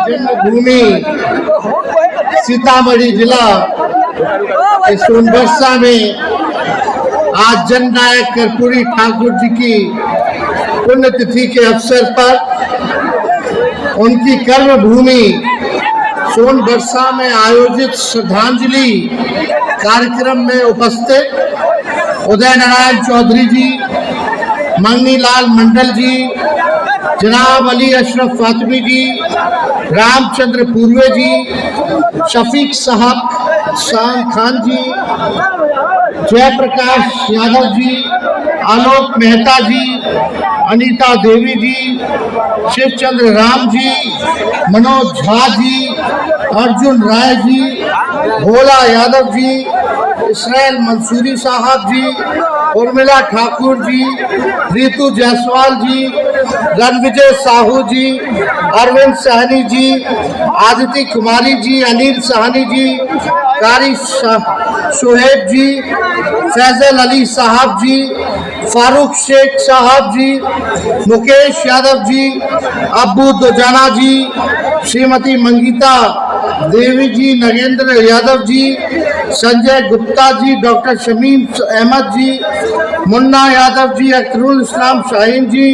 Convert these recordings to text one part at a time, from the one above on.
जन्मभूमि सीतामढ़ी जिला सोनबरसा में आज जननायक कर्पूरी ठाकुर जी की पुण्यतिथि के अवसर पर उनकी कर्म भूमि सोनबरसा में आयोजित श्रद्धांजलि कार्यक्रम में उपस्थित उदय नारायण चौधरी जी, मंगनीलाल मंडल जी, जनाब अली अशरफ फातमी जी, रामचंद्र पूर्वे जी, शफीक साहब खान जी, जयप्रकाश यादव जी, आलोक मेहता जी, अनीता देवी जी, शिवचंद्र राम जी, मनोज झा जी, अर्जुन राय जी, भोला यादव जी, इसराइल मंसूरी साहब जी, उर्मिला ठाकुर जी, रितु जायसवाल जी, रणविजय साहू जी, अरविंद सहनी जी, आदिति कुमारी जी, अनिल सहनी जी, कारी शोहेब जी, फैजल अली साहब जी, फारूक शेख साहब जी, मुकेश यादव जी, अब्बू दोजाना जी, श्रीमती मंगीता देवी जी, नगेंद्र यादव जी, संजय गुप्ता जी, डॉक्टर शमीम अहमद जी, मुन्ना यादव जी, अख्तरुल इस्लाम शाहीन जी,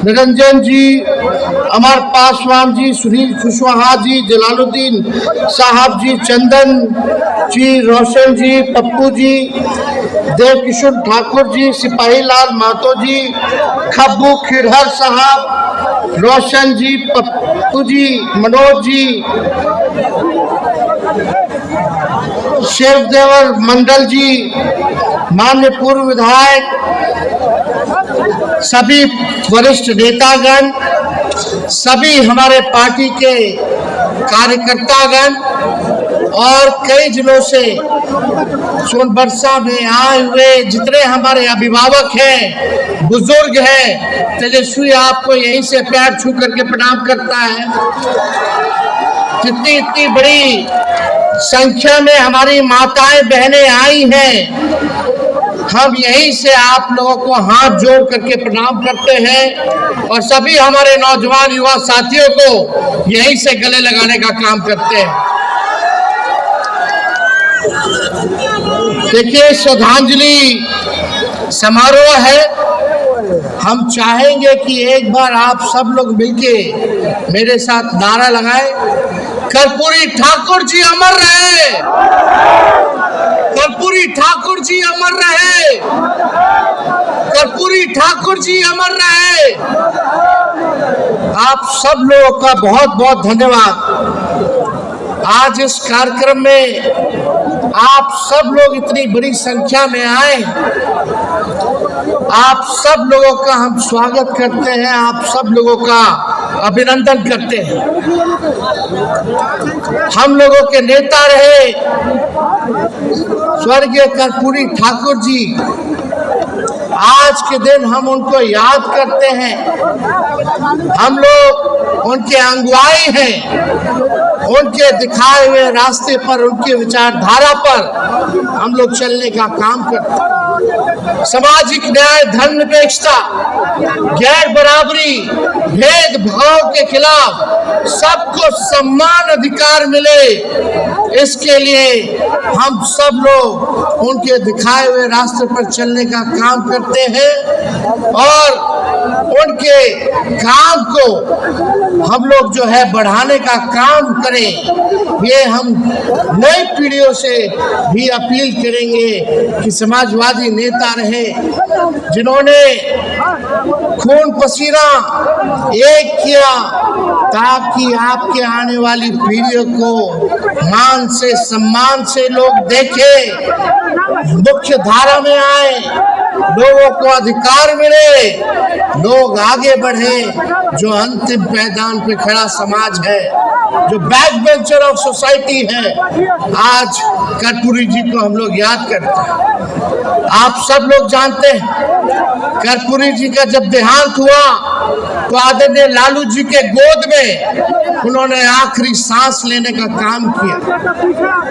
निरंजन जी, अमर पासवान जी, सुनील कुशवाहा जी, जलालुद्दीन साहब जी, चंदन जी, रोशन जी, पप्पू जी, देवकिशोर ठाकुर जी, सिपाही लाल महतो जी, खब्बू खिरहर साहब, रोशन जी, पप्पू जी, मनोज जी, शिवदेवर मंडल जी, माननीय पूर्व विधायक, सभी वरिष्ठ नेतागण, सभी हमारे पार्टी के कार्यकर्तागण और कई जिलों से सोनबरसा में आए हुए जितने हमारे अभिभावक हैं, बुजुर्ग हैं, तेजस्वी आपको यहीं से पैर छू करके प्रणाम करता है। जितनी इतनी बड़ी संख्या में हमारी माताएं बहनें आई हैं, हम यहीं से आप लोगों को हाथ जोड़ करके प्रणाम करते हैं और सभी हमारे नौजवान युवा साथियों को यहीं से गले लगाने का काम करते हैं। देखिए, श्रद्धांजलि समारोह है। हम चाहेंगे कि एक बार आप सब लोग मिलके मेरे साथ नारा लगाएं, कर्पूरी ठाकुर जी अमर रहे, कर्पूरी ठाकुर जी अमर रहे, कर्पूरी ठाकुर जी अमर रहे। आप सब लोगों का बहुत बहुत धन्यवाद। आज इस कार्यक्रम में आप सब लोग इतनी बड़ी संख्या में आए, आप सब लोगों का हम स्वागत करते हैं, आप सब लोगों का अभिनंदन करते हैं। हम लोगों के नेता रहे स्वर्गीय कर्पूरी ठाकुर जी, आज के दिन हम उनको याद करते हैं। हम लोग उनके अगुवाई हैं, उनके दिखाए हुए रास्ते पर, उनके विचारधारा पर हम लोग चलने का काम करते हैं। सामाजिक न्याय, धर्मनिरपेक्षता, गैर बराबरी, भेदभाव के खिलाफ सबको समान अधिकार मिले, इसके लिए हम सब लोग उनके दिखाए हुए रास्ते पर चलने का काम करते हैं और उनके काम को हम लोग जो है बढ़ाने का काम करें। ये हम नई पीढ़ियों से भी अपील करेंगे कि समाजवादी नेता रहे जिन्होंने खून पसीना एक किया ताकि आपके आने वाली पीढ़ियों को मान से सम्मान से लोग देखें, मुख्य धारा में आए, लोगों को अधिकार मिले, लोग आगे बढ़े। जो अंतिम पैदान पे खड़ा समाज है, जो बैक बेंचर ऑफ सोसाइटी है, आज कर्पूरी जी को हम लोग याद करते हैं। आप सब लोग जानते हैं कर्पूरी जी का जब देहांत हुआ तो आदरणीय लालू जी के गोद में उन्होंने आखिरी सांस लेने का काम किया।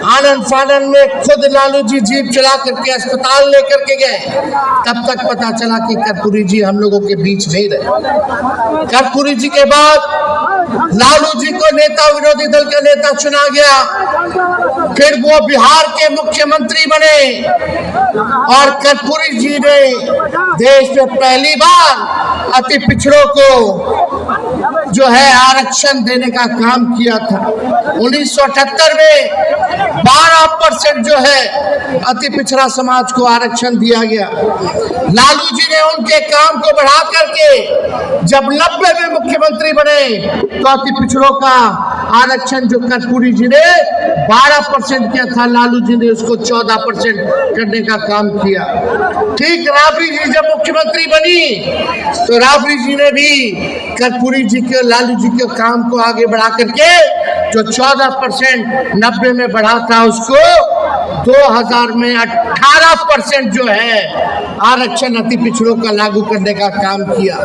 आनंद फानन में खुद लालू जी जीप चला करके अस्पताल लेकर के गए, तब तक पता चला कि कर्पूरी जी हम लोगों के बीच नहीं रहे। कर्पूरी जी के बाद नेता, विरोधी दल का नेता चुना गया, फिर वो बिहार के मुख्यमंत्री बने और कर्पूरी जी ने देश में पहली बार अति पिछड़ों को जो है आरक्षण देने का काम किया था। 1978 में 12% जो है अति पिछड़ा समाज को आरक्षण दिया गया। लालू जी ने उनके काम को बढ़ा करके जब 90 में मुख्यमंत्री बने तो अति पिछड़ों का आरक्षण जो कर्पूरी जी ने 12% किया था, लालू जी ने उसको 14% करने का काम किया। ठीक राबड़ी जी जब मुख्यमंत्री बनी तो राबड़ी जी ने भी कर्पूरी जी के, लालू जी के काम को आगे बढ़ा करके जो 14% 90 में बढ़ा था उसको 2000 में 18% जो है आरक्षण अति पिछड़ों का लागू करने का काम किया।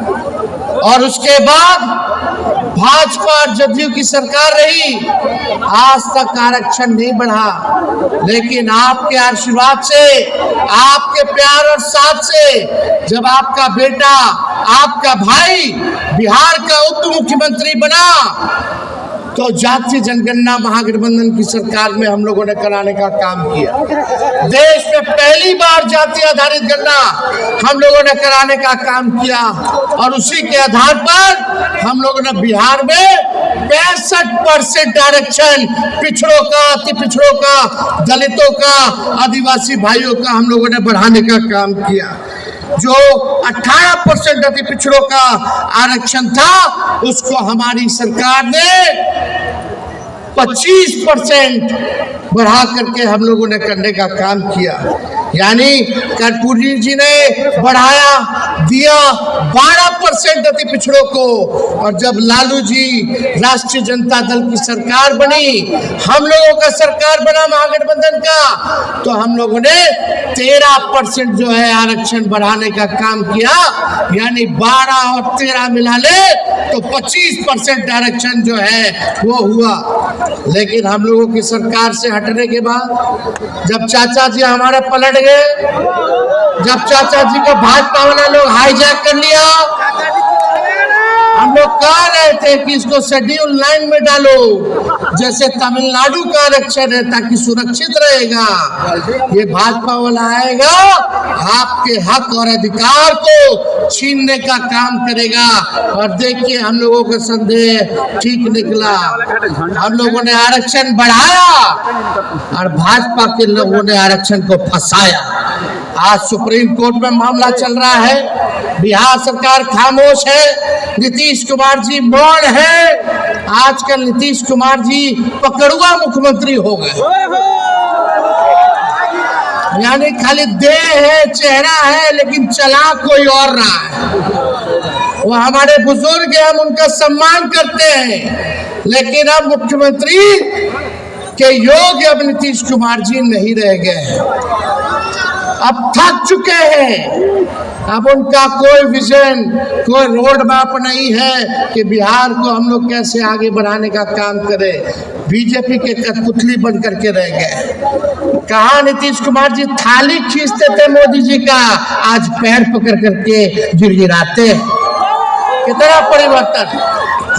और उसके बाद भाजपा और जदयू की सरकार रही, आज तक आरक्षण नहीं बढ़ा। लेकिन आपके आशीर्वाद से, आपके प्यार और साथ से जब आपका बेटा, आपका भाई बिहार का उप मुख्यमंत्री बना तो जातीय जनगणना महागठबंधन की सरकार में हम लोगों ने कराने का काम किया। देश में पहली बार जाति आधारित गणना हम लोगों ने कराने का काम किया और उसी के आधार पर हम लोगों ने बिहार में 65% आरक्षण पिछड़ों का, अति पिछड़ों का, दलितों का, आदिवासी भाइयों का हम लोगों ने बढ़ाने का काम किया। जो 18% अति पिछड़ों का आरक्षण था उसको हमारी सरकार ने 25% बढ़ा करके हम लोगों ने करने का काम किया। यानी कर्पूरी जी ने बढ़ाया दिया 12% अति पिछड़ों को, और जब लालू जी राष्ट्रीय जनता दल की सरकार बनी, हम लोगों का सरकार बना महागठबंधन का, तो हम लोगों ने 13% जो है आरक्षण बढ़ाने का काम किया। यानी 12 और 13 मिला ले तो 25% आरक्षण जो है वो हुआ। लेकिन हम लोगों की सरकार से हटने के बाद जब चाचा जी हमारे पलट गए, जब चाचा जी को भाजपा वाले लोग हाईजैक कर लिया, हम लोग कह रहे थे कि इसको शेड्यूल 9 में डालो, जैसे तमिलनाडु का आरक्षण है, ताकि सुरक्षित रहेगा। ये भाजपा वाला आएगा, आपके हक और अधिकार को छीनने का काम करेगा। और देखिए हम लोगों का संदेह ठीक निकला, हम लोगों ने आरक्षण बढ़ाया और भाजपा के लोगों ने आरक्षण को फंसाया। आज सुप्रीम कोर्ट में मामला चल रहा है, बिहार सरकार खामोश है, नीतीश कुमार जी मौन है। आजकल नीतीश कुमार जी पकड़ुआ मुख्यमंत्री हो गए, यानी खाली देह है, चेहरा है, लेकिन चला कोई और रहा है। वो हमारे बुजुर्ग हैं, हम उनका सम्मान करते हैं, लेकिन अब मुख्यमंत्री के योग्य अब नीतीश कुमार जी नहीं रह गए हैं, अब थक चुके हैं। अब उनका कोई विजन, कोई रोड मैप नहीं है कि बिहार को हम लोग कैसे आगे बढ़ाने का काम करें। बीजेपी के कठपुतली बन करके रह गए। कहा नीतीश कुमार जी थाली खींचते थे मोदी जी का, आज पैर पकड़ करके गिड़गिड़ाते। कितना परिवर्तन।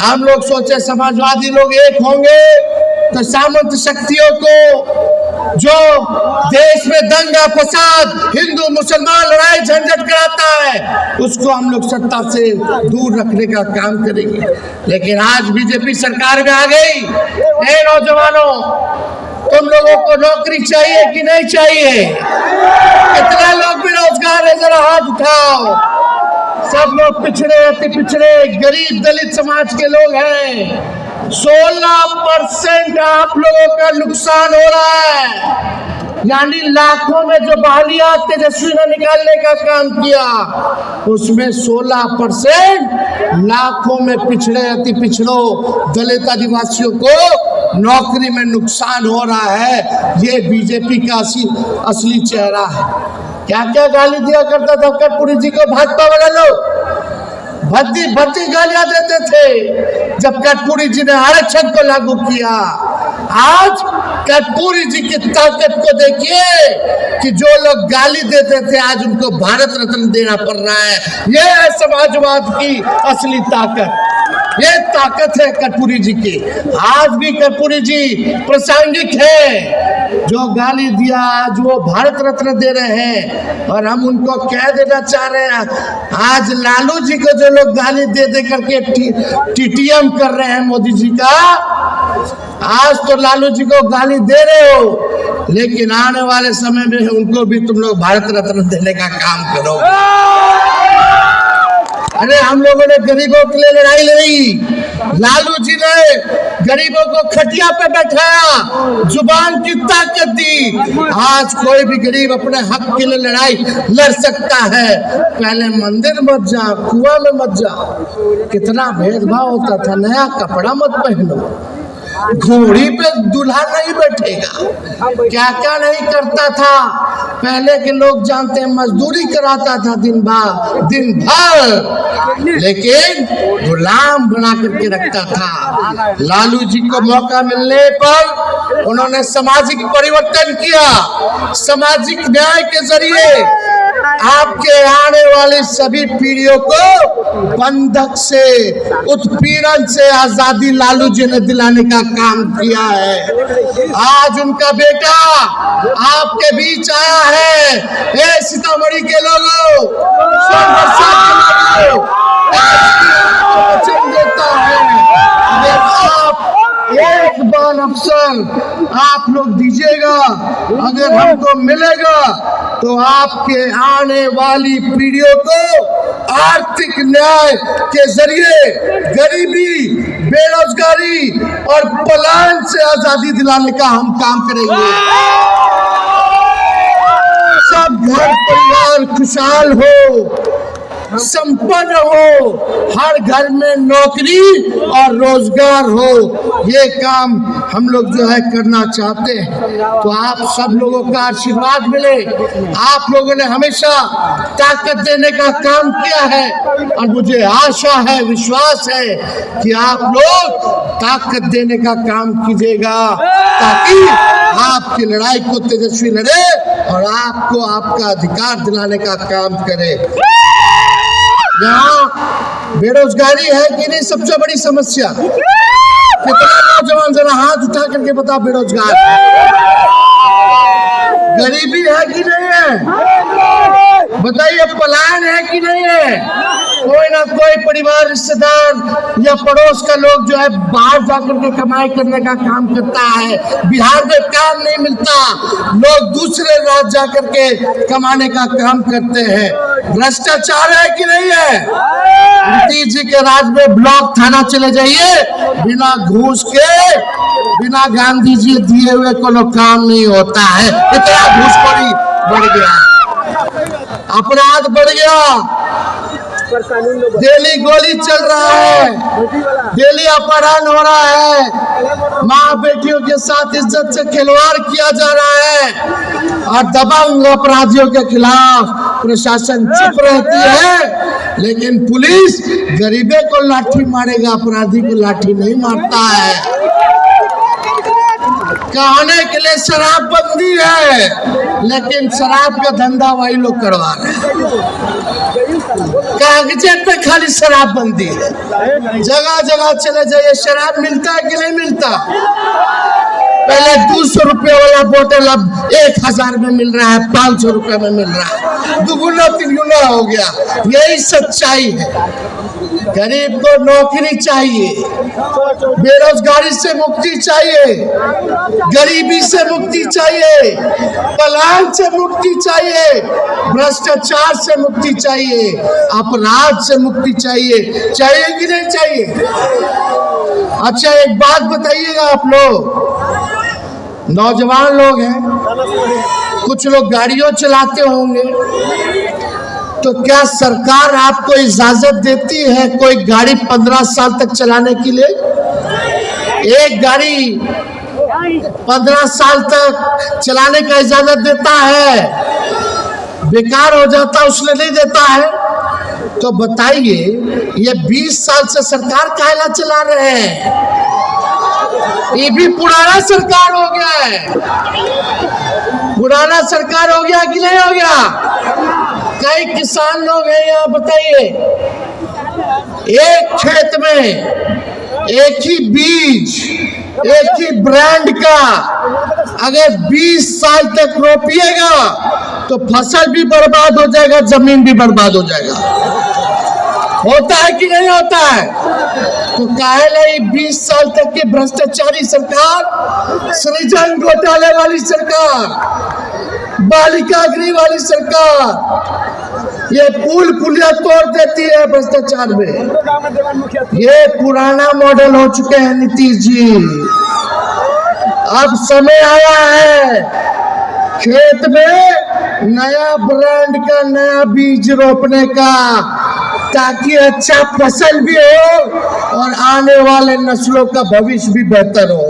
हम लोग सोचे समाजवादी लोग एक होंगे तो सामंत शक्तियों को, जो देश में दंगा फसाद, हिंदू मुसलमान लड़ाई झंझट कराता है, उसको हम लोग सत्ता से दूर रखने का काम करेंगे। लेकिन आज बीजेपी सरकार में आ गई। ए नौजवानों, तुम लोगों को नौकरी चाहिए कि नहीं चाहिए? कितना लोग बेरोजगार है, जरा हाथ उठाओ। सब लोग पिछड़े, अति पिछड़े, गरीब दलित समाज के लोग हैं। 16% आप लोगों का नुकसान हो रहा है। यानी लाखों में जो बहालियां तेजस्वी ने निकालने का काम किया, उसमें 16% लाखों में पिछड़े, अति पिछड़ों, दलित, आदिवासियों को नौकरी में नुकसान हो रहा है। ये बीजेपी का असली चेहरा है। क्या क्या गाली दिया करता था कर्पूरी जी को भाजपा वाले लोग, भद्दी भद्दी गालियां देते थे जब कर्पूरी जी ने आरक्षण को लागू किया। आज कर्पूरी जी की ताकत को देखिए कि जो लोग गाली देते थे आज उनको भारत रत्न देना पड़ रहा है। यह है समाजवाद की असली ताकत। ये ताकत है कर्पूरी जी की। आज भी कर्पूरी जी प्रासंगिक है। जो गाली दिया आज वो भारत रत्न दे रहे हैं और हम उनको कह देना चाह रहे हैं। आज लालू जी को जो लोग गाली दे दे करके टीटीएम कर रहे हैं मोदी जी का, आज तो लालू जी को गाली दे रहे हो, लेकिन आने वाले समय में उनको भी तुम लोग भारत रत्न देने का काम करो। अरे हम लोगों ने गरीबों के लिए लड़ाई लड़ी, लालू जी ने गरीबों को खटिया पे बैठाया, जुबान की ताकत दी। आज कोई भी गरीब अपने हक के लिए लड़ाई लड़ सकता है। पहले मंदिर मत जा, कुआं में मत जा, कितना भेदभाव होता था। नया कपड़ा मत पहनो, घोड़ी पे दूल्हा नहीं बैठेगा, क्या क्या नहीं करता था। पहले के लोग जानते हैं, मजदूरी कराता था दिन भर, लेकिन गुलाम बना करके रखता था। लालू जी को मौका मिलने पर उन्होंने सामाजिक परिवर्तन किया। सामाजिक न्याय के जरिए आपके आने वाली सभी पीढ़ियों को बंधक से, उत्पीड़न से आजादी लालू जी ने दिलाने का काम किया है। आज उनका बेटा आपके बीच आया है। ए सीतामढ़ी के लोगों, वचन देता है, आप एक बार अवसर आप लोग दीजिएगा, अगर हमको मिलेगा तो आपके आने वाली पीढ़ियों को आर्थिक न्याय के जरिए गरीबी, बेरोजगारी और पलायन से आजादी दिलाने का हम काम करेंगे। सब घर परिवार खुशहाल हो, संपन्न हो, हर घर में नौकरी और रोजगार हो, ये काम हम लोग जो है करना चाहते हैं। तो आप सब लोगों का आशीर्वाद मिले। आप लोगों ने हमेशा ताकत देने का काम किया है और मुझे आशा है, विश्वास है कि आप लोग ताकत देने का काम कीजिएगा, ताकि आपकी लड़ाई को तेजस्वी लड़े और आपको आपका अधिकार दिलाने का काम करे। यहाँ बेरोजगारी है कि नहीं सबसे बड़ी समस्या? कितना नौजवान जरा हाथ उठा करके बता बेरोजगार। गरीबी है कि नहीं है? बताइए, पलायन है कि नहीं है? कोई ना कोई परिवार, रिश्तेदार या पड़ोस का लोग जो है बाहर जाकर के कमाई करने का काम करता है। बिहार में काम नहीं मिलता, लोग दूसरे राज्य जाकर के कमाने का काम करते हैं। भ्रष्टाचार है कि नहीं है? नीतीश जी के राज में ब्लॉक थाना चले जाइए, बिना घूस के, बिना गांधी जी दिए हुए कोनो काम नहीं होता है। इतना घूसखोरी बढ़ गया, अपराध बढ़ गया, डेली गोली चल रहा है, डेली अपहरण हो रहा है, माँ बेटियों के साथ इज्जत से खिलवाड़ किया जा रहा है और दबंग अपराधियों के खिलाफ प्रशासन चुप रहती है, लेकिन पुलिस गरीबे को लाठी मारेगा, अपराधी को लाठी नहीं मारता है। कहने के लिए शराबबंदी है, लेकिन शराब का धंधा वही लोग करवा रहे हैं। कागजे पे खाली शराबबंदी है, जगह जगह चले जाइए, शराब मिलता है कि नहीं मिलता? पहले 200 रुपये वाला बोतल अब 1000 में मिल रहा है, 500 रुपये में मिल रहा है, दुगुना तिगुना हो गया। यही सच्चाई है। गरीब को नौकरी चाहिए, बेरोजगारी से मुक्ति चाहिए, गरीबी से मुक्ति चाहिए, पलायन से मुक्ति चाहिए, भ्रष्टाचार से मुक्ति चाहिए, अपराध से मुक्ति चाहिए। चाहिए कि नहीं चाहिए? अच्छा, एक बात बताइएगा, आप लोग नौजवान लोग हैं, कुछ लोग गाड़ियों चलाते होंगे, तो क्या सरकार आपको इजाजत देती है कोई गाड़ी 15 साल तक चलाने के लिए? एक गाड़ी 15 साल तक चलाने का इजाजत देता है, बेकार हो जाता उसने नहीं देता है। तो बताइए, ये 20 साल से सरकार काहेला चला रहे हैं? ये भी पुराना सरकार हो गया है, पुराना सरकार हो गया कि नहीं हो गया? कई किसान लोग हैं यहाँ, बताइए, एक खेत में एक ही बीज, एक ही ब्रांड का अगर 20 साल तक रोपिएगा तो फसल भी बर्बाद हो जाएगा, जमीन भी बर्बाद हो जाएगा। होता है कि नहीं होता है? तो काहे 20 साल तक की भ्रष्टाचारी सरकार, सृजन घोटाले वाली सरकार, बालिका गृह वाली सरकार ये पुल पुलिया तोड़ देती है भ्रष्टाचार में। ये पुराना मॉडल हो चुके हैं नीतीश जी। अब समय आया है खेत में नया ब्रांड का नया बीज रोपने का, ताकि अच्छा फसल भी हो और आने वाले नस्लों का भविष्य भी बेहतर हो।